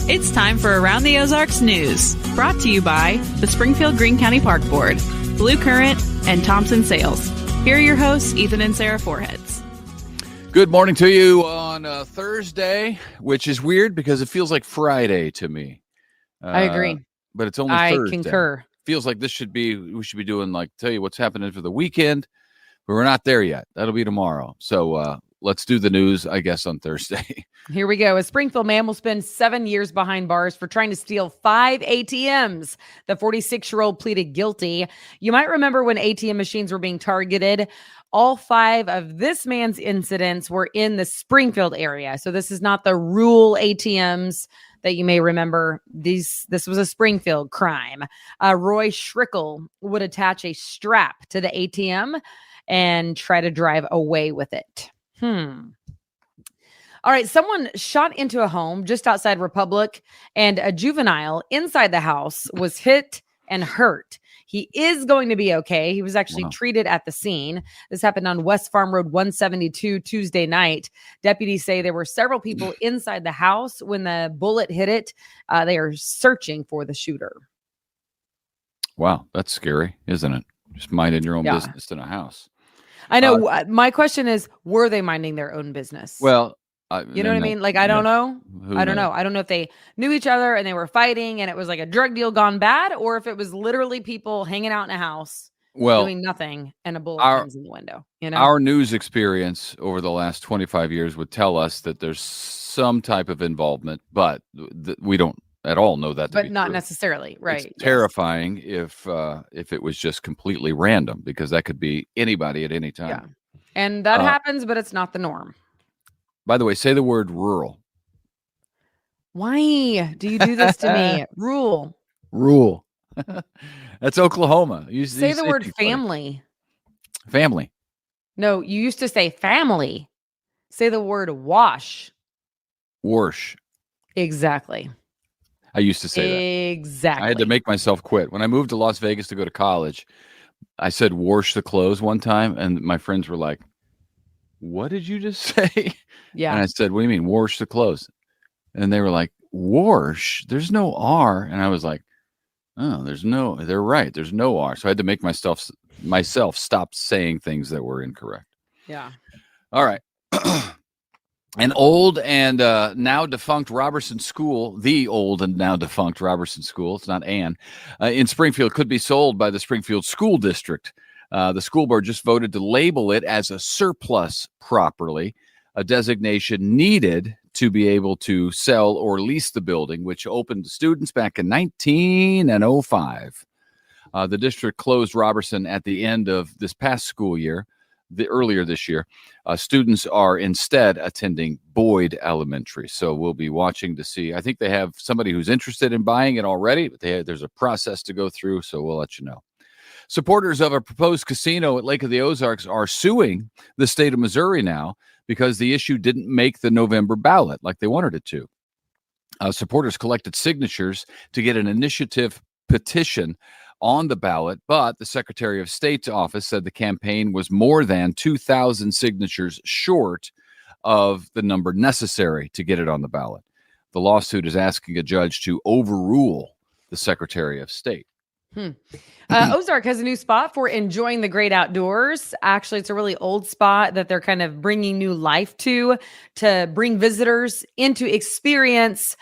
It's time for Around the Ozarks News, brought to you by the Springfield Greene County Park Board, Blue Current, and Thompson Sales. Here are your hosts, Ethan and Sarah Foreheads. Good morning to you on Thursday, which is weird because it feels like Friday to me. I agree. But it's only Thursday. I concur. Feels like we should be doing tell you what's happening for the weekend, but we're not there yet. That'll be tomorrow. So let's do the news, I guess, on Thursday. Here we go. A Springfield man will spend 7 years behind bars for trying to steal 5 ATMs. The 46-year-old pleaded guilty. You might remember when ATM machines were being targeted. All 5 of this man's incidents were in the Springfield area. So this is not the rural ATMs that you may remember. This was a Springfield crime. Roy Schrickle would attach a strap to the ATM and try to drive away with it. All right. Someone shot into a home just outside Republic, and a juvenile inside the house was hit and hurt. He is going to be okay. He was actually treated at the scene. This happened on West Farm Road 172 Tuesday night. Deputies say there were several people inside the house when the bullet hit it. They are searching for the shooter. Wow, that's scary, isn't it? Just minding your own business in a house. I know. My question is, were they minding their own business? Well, you know what I mean? Like, I don't know. I don't know. I don't know if they knew each other and they were fighting and it was like a drug deal gone bad, or if it was literally people hanging out in a house doing nothing and a bullet comes in the window. You know, our news experience over the last 25 years would tell us that there's some type of involvement, but we don't at all know that. But not necessarily, right? It's terrifying if it was just completely random, because that could be anybody at any time. Yeah, and that happens, but it's not the norm. By the way, say the word rural. Why do you do this to me? Rural. That's Oklahoma. Say the word family. Family. No, you used to say family. Say the word wash. Wash. Exactly. I used to say that. Exactly. I had to make myself quit. When I moved to Las Vegas to go to college, I said wash the clothes one time, and my friends were like, "What did you just say?" Yeah. And I said, "What do you mean, wash the clothes?" And they were like, "Wash? There's no R." And I was like, "Oh, they're right. There's no R." So I had to make myself stop saying things that were incorrect. Yeah. All right. An old and now defunct Robertson School, the old and now defunct Robertson School, it's not Ann, in Springfield, could be sold by the Springfield School District. The school board just voted to label it as a surplus property, a designation needed to be able to sell or lease the building, which opened to students back in 1905. The district closed Robertson at the end of this past school year. Earlier this year, students are instead attending Boyd Elementary. So we'll be watching to see. I think they have somebody who's interested in buying it already, but there's a process to go through. So we'll let you know. Supporters of a proposed casino at Lake of the Ozarks are suing the state of Missouri now because the issue didn't make the November ballot like they wanted it to. Supporters collected signatures to get an initiative petition on the ballot, but the Secretary of State's office said the campaign was more than 2,000 signatures short of the number necessary to get it on the ballot. The lawsuit is asking a judge to overrule the Secretary of State. Ozark has a new spot for enjoying the great outdoors. Actually, it's a really old spot that they're kind of bringing new life to bring visitors into experience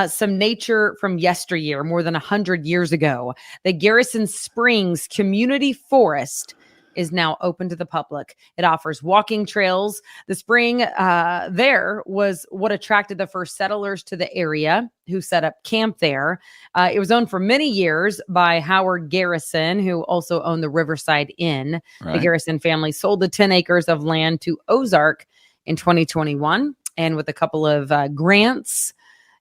some nature from yesteryear, more than 100 years ago. The Garrison Springs Community Forest is now open to the public. It offers walking trails. The spring there was what attracted the first settlers to the area who set up camp there. It was owned for many years by Howard Garrison, who also owned the Riverside Inn. Right. The Garrison family sold the 10 acres of land to Ozark in 2021. And with a couple of grants,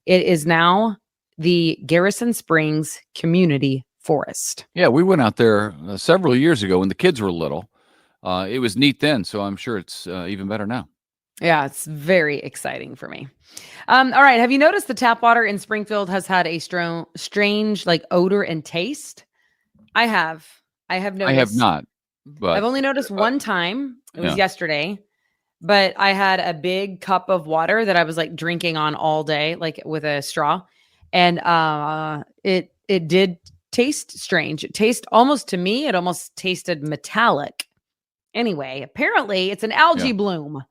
it is now the Garrison Springs Community Forest. Yeah, we went out there several years ago when the kids were little. It was neat then, so I'm sure it's even better now. Yeah, it's very exciting for me. All right, have you noticed the tap water in Springfield has had a strange like odor and taste? I have noticed. I have not, but I've only noticed one time. It was yesterday. But I had a big cup of water that I was like drinking on all day, like with a straw. and it did taste strange. It tasted almost, to me, it almost tasted metallic. Anyway, apparently it's an algae bloom.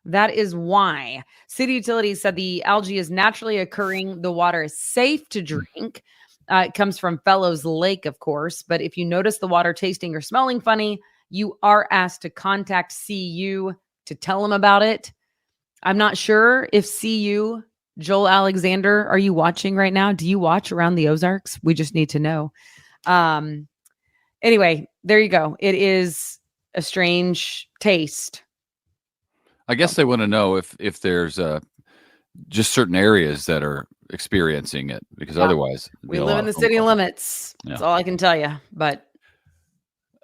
That is why. City Utilities said the algae is naturally occurring. The water is safe to drink. It comes from Fellows Lake, of course. But if you notice the water tasting or smelling funny, you are asked to contact CU to tell them about it. I'm not sure if CU, Joel Alexander, are you watching right now? Do you watch Around the Ozarks? We just need to know. Anyway, there you go. It is a strange taste. I guess they want to know if there's just certain areas that are experiencing it, because otherwise we live in the city limits. That's all I can tell you. But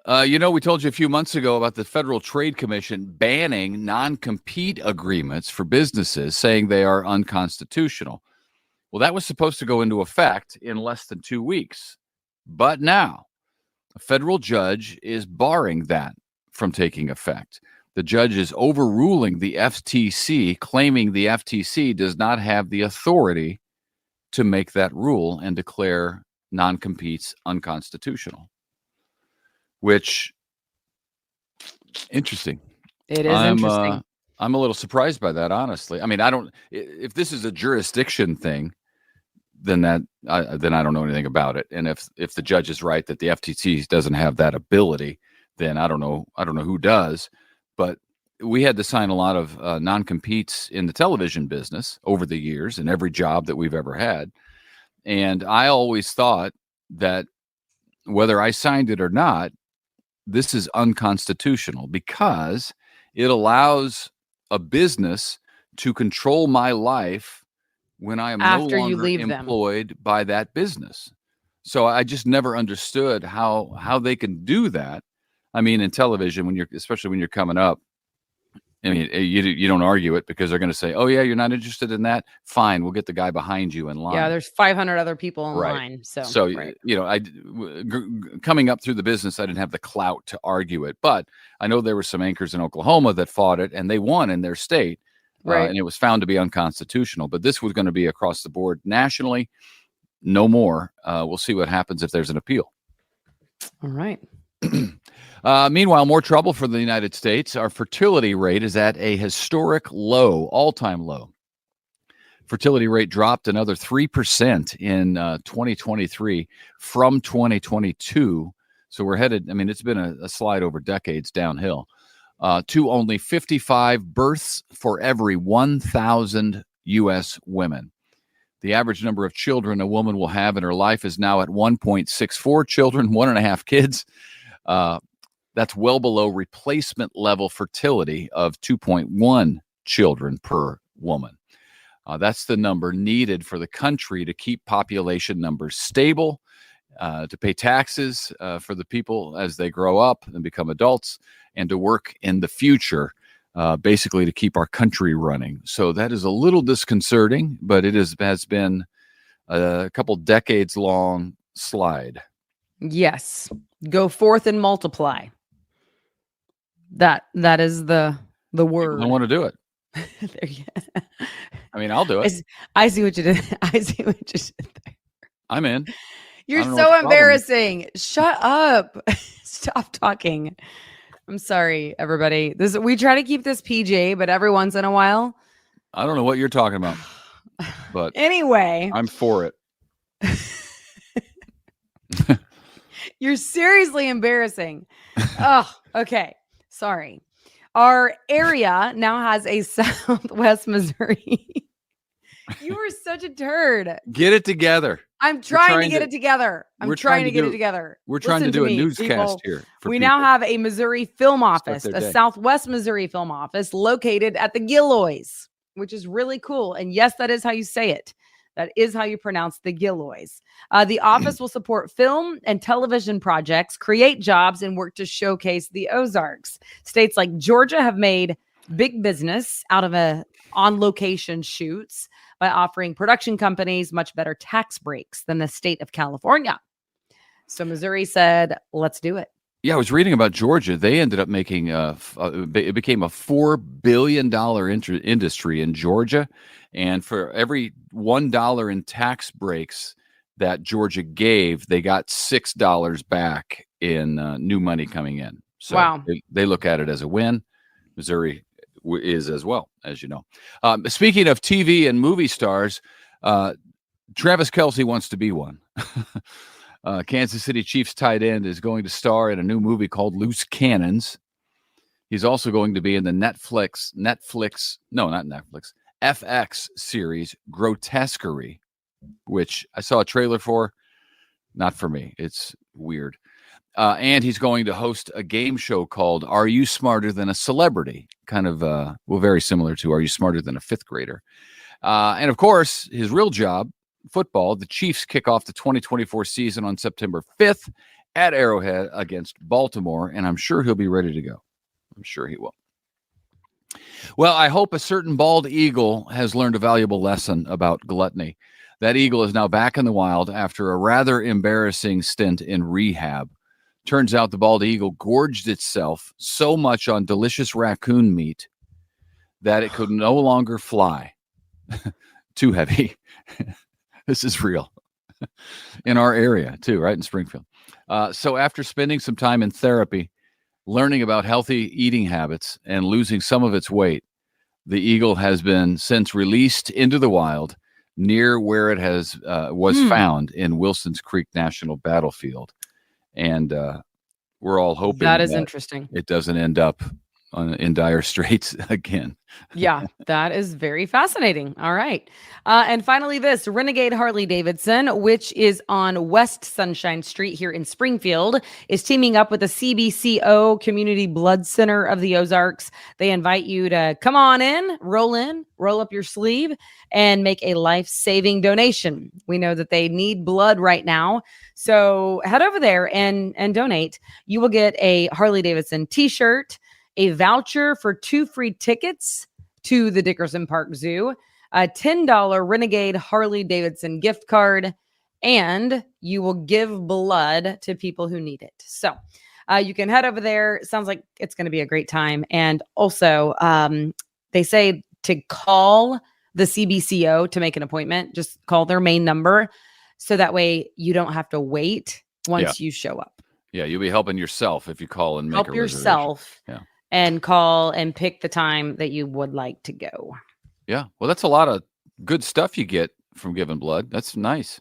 we told you a few months ago about the Federal Trade Commission banning non-compete agreements for businesses, saying they are unconstitutional. Well, that was supposed to go into effect in less than 2 weeks. But now a federal judge is barring that from taking effect. The judge is overruling the FTC, claiming the FTC does not have the authority to make that rule and declare non-competes unconstitutional. Which, interesting. It is interesting. I'm a little surprised by that, honestly. I mean, if this is a jurisdiction thing, then I don't know anything about it. And if the judge is right that the FTC doesn't have that ability, then I don't know who does. But we had to sign a lot of non-competes in the television business over the years in every job that we've ever had. And I always thought that whether I signed it or not, this is unconstitutional because it allows a business to control my life when I am after no longer employed by that business. So I just never understood how they can do that. I mean, in television, especially when you're coming up, I mean, you don't argue it because they're going to say, "Oh yeah, you're not interested in that. Fine, we'll get the guy behind you in line." Yeah, there's 500 other people in line. So right. Coming up through the business, I didn't have the clout to argue it, but I know there were some anchors in Oklahoma that fought it, and they won in their state, and it was found to be unconstitutional. But this was going to be across the board nationally. No more. We'll see what happens if there's an appeal. All right. Meanwhile, more trouble for the United States. Our fertility rate is at a historic low, all-time low. Fertility rate dropped another 3% in 2023 from 2022. So we're headed, I mean, it's been a slide over decades downhill, to only 55 births for every 1,000 U.S. women. The average number of children a woman will have in her life is now at 1.64 children, 1.5 kids. That's well below replacement level fertility of 2.1 children per woman. That's the number needed for the country to keep population numbers stable, to pay taxes for the people as they grow up and become adults, and to work in the future, basically to keep our country running. So that is a little disconcerting, but it has been a couple decades long slide. Yes. Go forth and multiply. That is the word. I want to do it. There you go. I mean, I'll do it. I see what you did. I see what you did there. I'm in. You're so embarrassing. Shut up. Stop talking. I'm sorry, everybody. We try to keep this PG, but every once in a while. I don't know what you're talking about. But anyway. I'm for it. You're seriously embarrassing. Oh, okay. Sorry. Our area now has a Southwest Missouri. You are such a turd. Get it together. I'm trying to get it together. I'm trying to get it together. We're trying to do a newscast here. We now have a Missouri film office, a Southwest Missouri film office located at the Gilloys, which is really cool. And yes, that is how you say it. That is how you pronounce the Gilloys. The office will support film and television projects, create jobs, and work to showcase the Ozarks. States like Georgia have made big business out of on-location shoots by offering production companies much better tax breaks than the state of California. So Missouri said, let's do it. Yeah, I was reading about Georgia. They ended up making it became a $4 billion industry in Georgia. And for every $1 in tax breaks that Georgia gave, they got $6 back in new money coming in. So Wow. they look at it as a win. Missouri is as well, as you know. Speaking of TV and movie stars, Travis Kelce wants to be one. Kansas City Chiefs tight end is going to star in a new movie called Loose Cannons. He's also going to be in the FX series Grotesquerie, which I saw a trailer for. Not for me. It's weird. And he's going to host a game show called Are You Smarter Than a Celebrity? Kind of, very similar to Are You Smarter Than a Fifth Grader? And of course, his real job, football. The Chiefs kick off the 2024 season on September 5th at Arrowhead against Baltimore, and I'm sure he'll be ready to go. I'm sure he will. Well, I hope a certain bald eagle has learned a valuable lesson about gluttony. That eagle is now back in the wild after a rather embarrassing stint in rehab. Turns out the bald eagle gorged itself so much on delicious raccoon meat that it could no longer fly. Too heavy. This is real. In our area, too, right in Springfield. So after spending some time in therapy, learning about healthy eating habits, and losing some of its weight, the eagle has been since released into the wild near where it was found in Wilson's Creek National Battlefield. And we're all hoping that is interesting. It doesn't end up in dire straits again. Yeah, that is very fascinating. All right. And finally, this Renegade Harley Davidson, which is on West Sunshine Street here in Springfield, is teaming up with the CBCO Community Blood Center of the Ozarks. They invite you to come on in, roll up your sleeve, and make a life-saving donation. We know that they need blood right now. So head over there and donate. You will get a Harley Davidson t-shirt, a voucher for 2 free tickets to the Dickerson Park Zoo, a $10 Renegade Harley Davidson gift card, and you will give blood to people who need it. So you can head over there. Sounds like it's going to be a great time. And also, they say to call the CBCO to make an appointment. Just call their main number, so that way you don't have to wait once you show up. Yeah, you'll be helping yourself if you call and make help a yourself. Yeah. And call and pick the time that you would like to go. Yeah. Well, that's a lot of good stuff you get from giving blood. That's nice.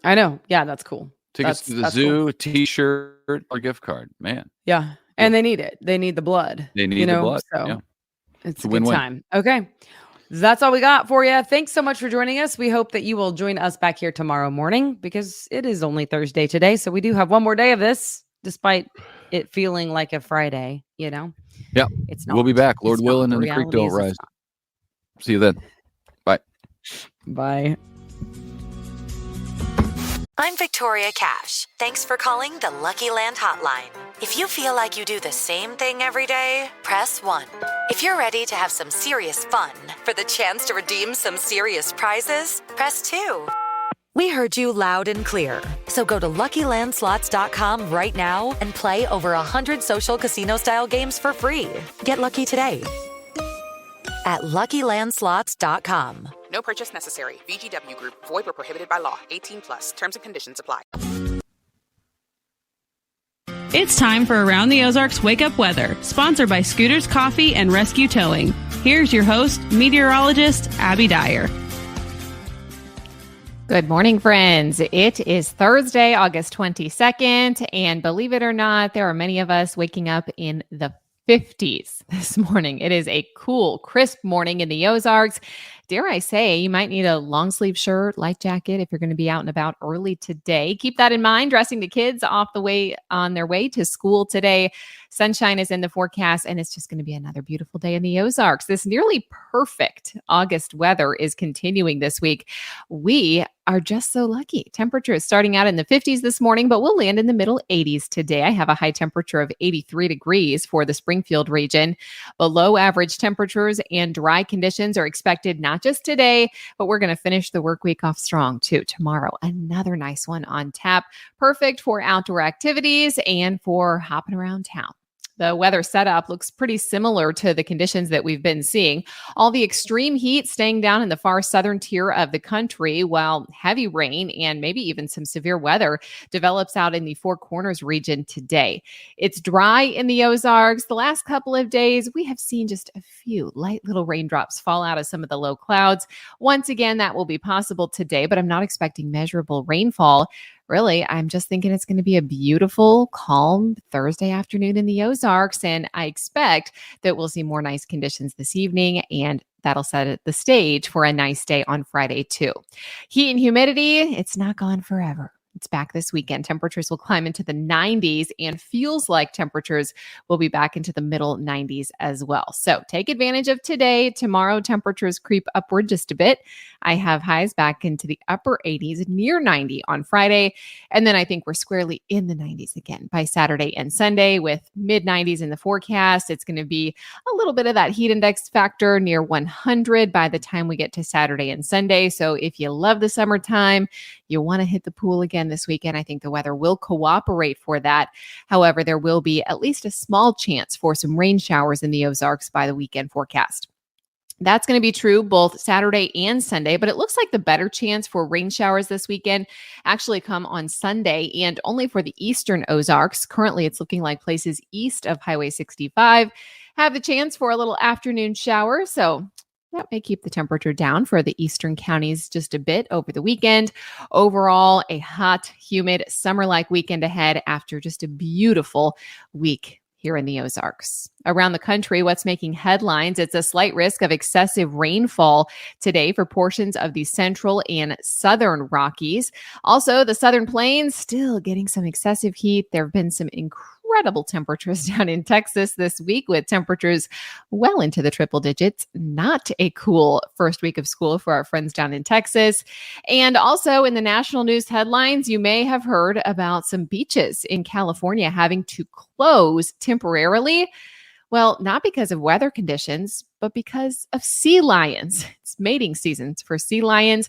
I know. Yeah, that's cool. Tickets to the zoo, cool. T-shirt, or gift card. Man. Yeah. And they need it. They need the blood. They need the blood. So yeah. It's a good time. Okay. That's all we got for you. Thanks so much for joining us. We hope that you will join us back here tomorrow morning, because it is only Thursday today. So we do have one more day of this, despite it feeling like a Friday, Yeah. It's not. We'll be back, Lord willing, and the creek don't rise. See you then. Bye. Bye. I'm Victoria Cash. Thanks for calling the Lucky Land Hotline. If you feel like you do the same thing every day, press 1. If you're ready to have some serious fun for the chance to redeem some serious prizes, press 2. We heard you loud and clear. So go to LuckyLandSlots.com right now and play over 100 social casino-style games for free. Get lucky today at LuckyLandSlots.com. No purchase necessary. VGW Group. Void where prohibited by law. 18 plus. Terms and conditions apply. It's time for Around the Ozarks Wake Up Weather, sponsored by Scooters Coffee and Rescue Towing. Here's your host, meteorologist Abby Dyer. Good morning, friends. It is Thursday, August 22nd, and believe it or not, there are many of us waking up in the 50s this morning. It is a cool, crisp morning in the Ozarks. Dare I say, you might need a long sleeve shirt, light jacket if you're going to be out and about early today. Keep that in mind, dressing the kids on their way to school today. Sunshine is in the forecast, and it's just going to be another beautiful day in the Ozarks. This nearly perfect August weather is continuing this week. We are just so lucky. Temperatures starting out in the 50s this morning, but we'll land in the middle 80s today. I have a high temperature of 83 degrees for the Springfield region. Below average temperatures and dry conditions are expected not just today, but we're going to finish the work week off strong too. Tomorrow, another nice one on tap. Perfect for outdoor activities and for hopping around town. The weather setup looks pretty similar to the conditions that we've been seeing. All the extreme heat staying down in the far southern tier of the country, while heavy rain and maybe even some severe weather develops out in the Four Corners region today. It's dry in the Ozarks. The last couple of days, we have seen just a few light little raindrops fall out of some of the low clouds. Once again, that will be possible today, but I'm not expecting measurable rainfall. Really, I'm just thinking it's going to be a beautiful, calm Thursday afternoon in the Ozarks, and I expect that we'll see more nice conditions this evening, and that'll set the stage for a nice day on Friday too. Heat and humidity, it's not gone forever. It's back this weekend. Temperatures will climb into the 90s and feels like temperatures will be back into the middle 90s as well. So take advantage of today. Tomorrow, temperatures creep upward just a bit. I have highs back into the upper 80s, near 90 on Friday. And then I think we're squarely in the 90s again by Saturday and Sunday with mid 90s in the forecast. It's going to be a little bit of that heat index factor near 100 by the time we get to Saturday and Sunday. So if you love the summertime, you want to hit the pool again this weekend, I think the weather will cooperate for that. However, there will be at least a small chance for some rain showers in the Ozarks by the weekend forecast. That's going to be true both Saturday and Sunday, but it looks like the better chance for rain showers this weekend actually come on Sunday and only for the eastern Ozarks. Currently, it's looking like places east of Highway 65 have the chance for a little afternoon shower. So that may keep the temperature down for the eastern counties just a bit over the weekend. Overall, a hot, humid, summer-like weekend ahead after just a beautiful week here in the Ozarks. Around the country, what's making headlines? It's a slight risk of excessive rainfall today for portions of the central and southern Rockies. Also, the southern plains still getting some excessive heat. There have been some incredible temperatures down in Texas this week with temperatures well into the triple digits. Not a cool first week of school for our friends down in Texas. And also in the national news headlines, you may have heard about some beaches in California having to close temporarily. Well, not because of weather conditions, but because of sea lions. It's mating seasons for sea lions.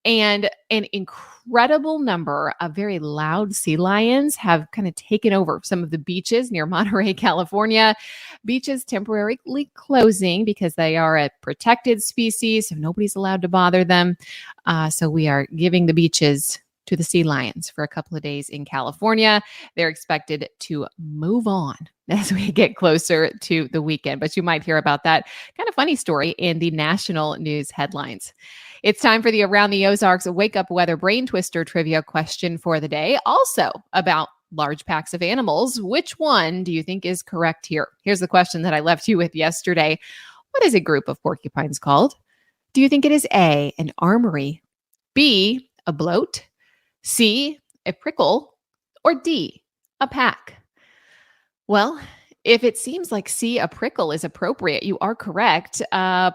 And an incredible number of very loud sea lions have kind of taken over some of the beaches near Monterey, California. Beaches temporarily closing because they are a protected species, so nobody's allowed to bother them. So we are giving the beaches to the sea lions for a couple of days in California. They're expected to move on as we get closer to the weekend, but you might hear about that kind of funny story in the national news headlines. It's time for the Around the Ozarks Wake Up Weather Brain Twister trivia question for the day, also about large packs of animals. Which one do you think is correct here? Here's the question that I left you with yesterday. What is a group of porcupines called? Do you think it is A, an armory, B, a bloat, C, a prickle, or D, a pack? Well, if it seems like C, a prickle is appropriate, you are correct.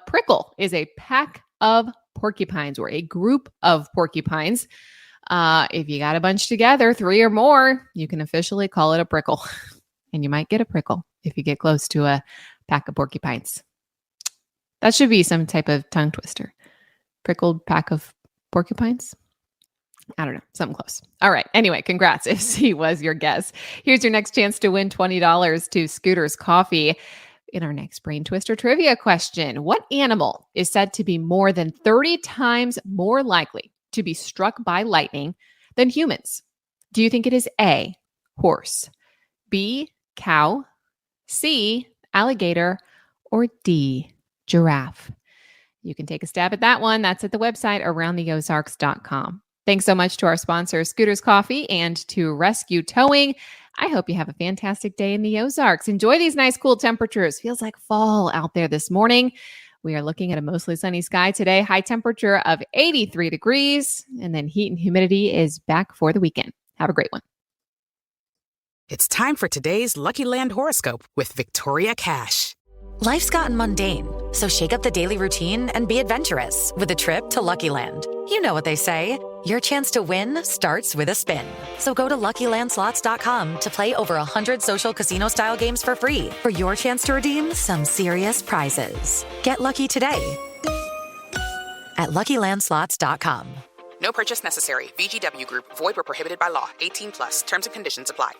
Prickle is a pack of porcupines or a group of porcupines. If you got a bunch together, 3 or more, you can officially call it a prickle. And you might get a prickle if you get close to a pack of porcupines. That should be some type of tongue twister. Prickled pack of porcupines? I don't know, something close. All right. Anyway, congrats if C was your guess. Here's your next chance to win $20 to Scooter's Coffee. In our next Brain Twister trivia question, what animal is said to be more than 30 times more likely to be struck by lightning than humans? Do you think it is A, horse, B, cow, C, alligator, or D, giraffe? You can take a stab at that one. That's at the website aroundtheozarks.com. Thanks so much to our sponsor, Scooter's Coffee, and to Rescue Towing. I hope you have a fantastic day in the Ozarks. Enjoy these nice, cool temperatures. Feels like fall out there this morning. We are looking at a mostly sunny sky today. High temperature of 83 degrees. And then heat and humidity is back for the weekend. Have a great one. It's time for today's Lucky Land horoscope with Victoria Cash. Life's gotten mundane, So shake up the daily routine and be adventurous with a trip to Lucky Land. You know what they say. Your chance to win starts with a spin. So go to LuckyLandSlots.com to play over 100 social casino-style games for free for your chance to redeem some serious prizes. Get lucky today at LuckyLandSlots.com. No purchase necessary. VGW Group. Void where prohibited by law. 18 plus. Terms and conditions apply.